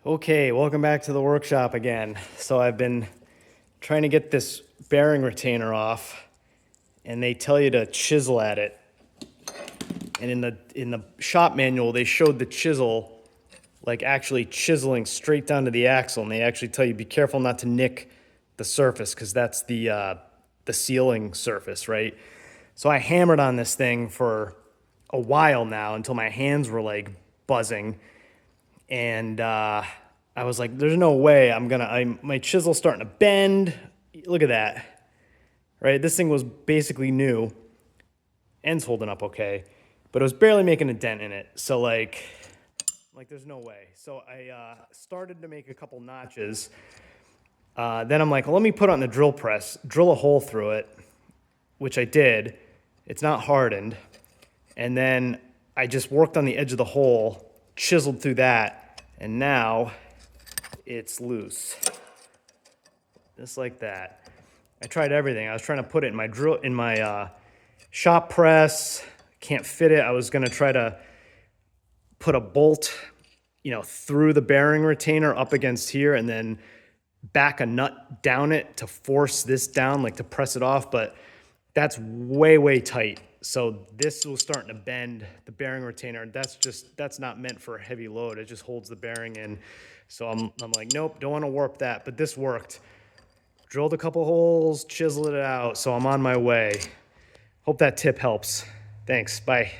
Okay, welcome back to the workshop again. So I've been trying to get this bearing retainer off, and they tell you to chisel at it. And in the shop manual, they showed the chisel like actually chiseling straight down to the axle, and they actually tell you be careful not to nick the surface because that's the sealing surface, right? So I hammered on this thing for a while now until my hands were like buzzing. And I was like, there's no way my chisel's starting to bend. Look at that, right? This thing was basically new. End's holding up okay, but it was barely making a dent in it. So like there's no way. So I started to make a couple notches. Then I'm like, well, let me put it on the drill press, drill a hole through it, which I did. It's not hardened. And then I just worked on the edge of the hole, chiseled through that, and now it's loose. Just like that. I tried everything. I was trying to put it in my shop press. Can't fit it. I was gonna try to put a bolt, through the bearing retainer up against here and then back a nut down it to force this down, like to press it off, but that's way, way tight. So this was starting to bend the bearing retainer. That's not meant for a heavy load. It just holds the bearing in. So I'm like, nope, don't want to warp that. But this worked. Drilled a couple holes, chiseled it out. So I'm on my way. Hope that tip helps. Thanks. Bye.